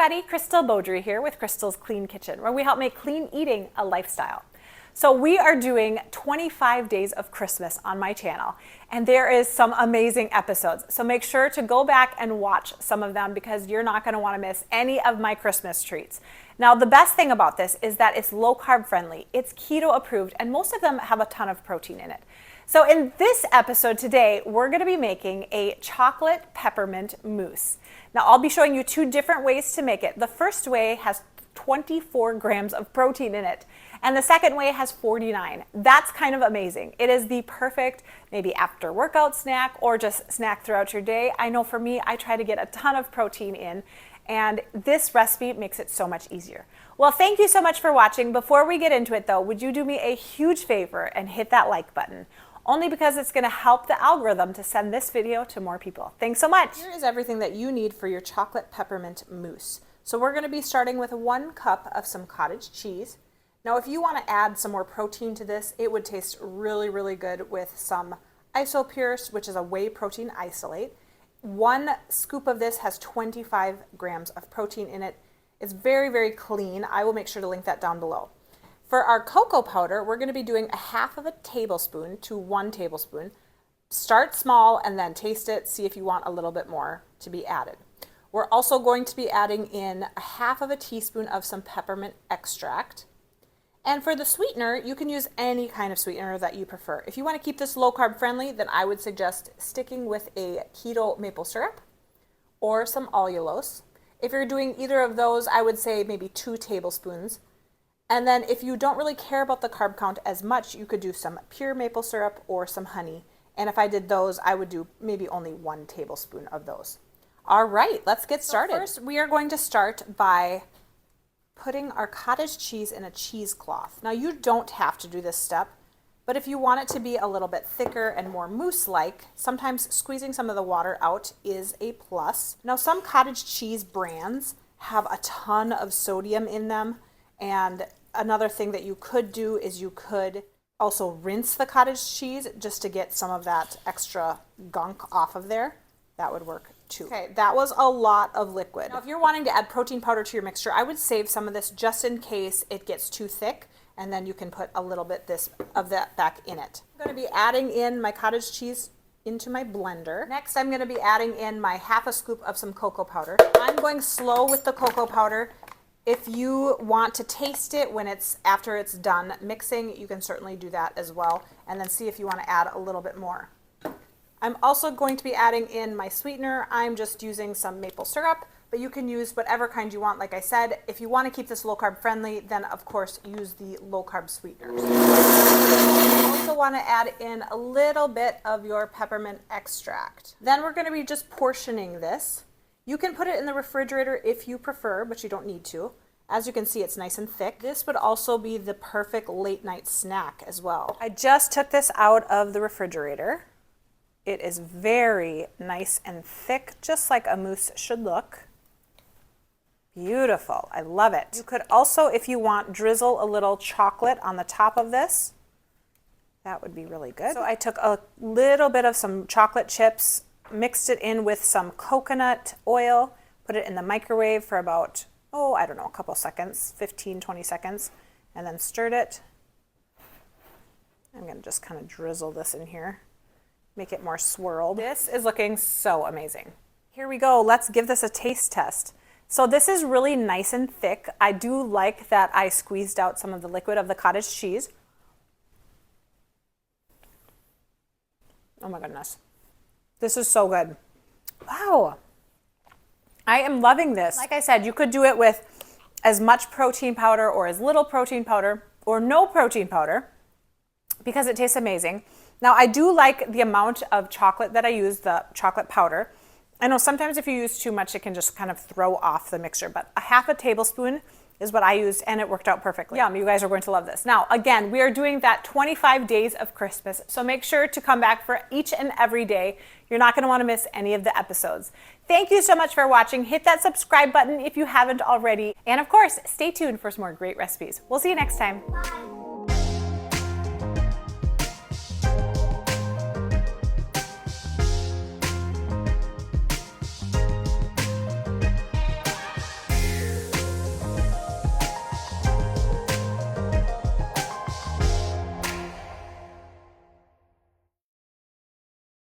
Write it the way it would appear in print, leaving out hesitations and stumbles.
everybody, Crystal Beaudry here with Crystal's Clean Kitchen, where we help make clean eating a lifestyle. So we are doing 25 days of Christmas on my channel, and there is some amazing episodes. So make sure to go back and watch some of them because you're not going to want to miss any of my Christmas treats. Now, the best thing about this is that it's low carb friendly, it's keto approved, and most of them have a ton of protein in it. So in this episode today, we're going to be making a chocolate peppermint mousse. Now, I'll be showing you two different ways to make it. The first way has 24 grams of protein in it, and the second way has 49. That's kind of amazing. It is the perfect maybe after workout snack or just snack throughout your day. I know for me, I try to get a ton of protein in, and this recipe makes it so much easier. Well, thank you so much for watching. Before we get into it though, would you do me a huge favor and hit that like button? Only because it's going to help the algorithm to send this video to more people. Thanks so much. Here is everything that you need for your chocolate peppermint mousse. So we're going to be starting with 1 cup of some cottage cheese. Now, if you want to add some more protein to this, it would taste really, really good with some Isopure, which is a whey protein isolate. 1 scoop of this has 25 grams of protein in it. It's very, very clean. I will make sure to link that down below. For our cocoa powder, we're going to be doing 1/2 tablespoon to 1 tablespoon. Start small and then taste it. See if you want a little bit more to be added. We're also going to be adding in 1/2 teaspoon of some peppermint extract. And for the sweetener, you can use any kind of sweetener that you prefer. If you want to keep this low carb friendly, then I would suggest sticking with a keto maple syrup or some allulose. If you're doing either of those, I would say maybe 2 tablespoons. And then if you don't really care about the carb count as much, you could do some pure maple syrup or some honey. And if I did those, I would do maybe only 1 tablespoon of those. All right, let's get started. So first, we are going to start by putting our cottage cheese in a cheesecloth. Now, you don't have to do this step, but if you want it to be a little bit thicker and more mousse-like, sometimes squeezing some of the water out is a plus. Now, some cottage cheese brands have a ton of sodium in them, and another thing that you could do is you could also rinse the cottage cheese just to get some of that extra gunk off of there. That would work too. Okay, that was a lot of liquid. Now, if you're wanting to add protein powder to your mixture, I would save some of this just in case it gets too thick, and then you can put a little bit of that back in it. I'm going to be adding in my cottage cheese into my blender. Next, I'm going to be adding in my 1/2 scoop of some cocoa powder. I'm going slow with the cocoa powder. If you want to taste it after it's done mixing, you can certainly do that as well, and then see if you want to add a little bit more. I'm also going to be adding in my sweetener. I'm just using some maple syrup, but you can use whatever kind you want. Like I said, if you want to keep this low carb friendly, then of course use the low carb sweeteners. You also want to add in a little bit of your peppermint extract. Then we're going to be just portioning this. You can put it in the refrigerator if you prefer, but you don't need to. As you can see, it's nice and thick. This would also be the perfect late night snack as well. I just took this out of the refrigerator. It is very nice and thick, just like a mousse should look. Beautiful, I love it. You could also, if you want, drizzle a little chocolate on the top of this. That would be really good. So I took a little bit of some chocolate chips, mixed it in with some coconut oil, put it in the microwave for about, I don't know, a couple seconds, 15, 20 seconds, and then stirred it. I'm gonna just kind of drizzle this in here, make it more swirled. This is looking so amazing. Here we go, let's give this a taste test. So this is really nice and thick. I do like that I squeezed out some of the liquid of the cottage cheese. Oh my goodness. This is so good. Wow. I am loving this. Like I said, you could do it with as much protein powder or as little protein powder or no protein powder because it tastes amazing. Now, I do like the amount of chocolate that I use, the chocolate powder. I know sometimes if you use too much, it can just kind of throw off the mixture, but 1/2 tablespoon is what I used, and it worked out perfectly. Yum, you guys are going to love this. Now, again, we are doing that 25 days of Christmas, so make sure to come back for each and every day. You're not gonna wanna miss any of the episodes. Thank you so much for watching. Hit that subscribe button if you haven't already. And of course, stay tuned for some more great recipes. We'll see you next time. Bye.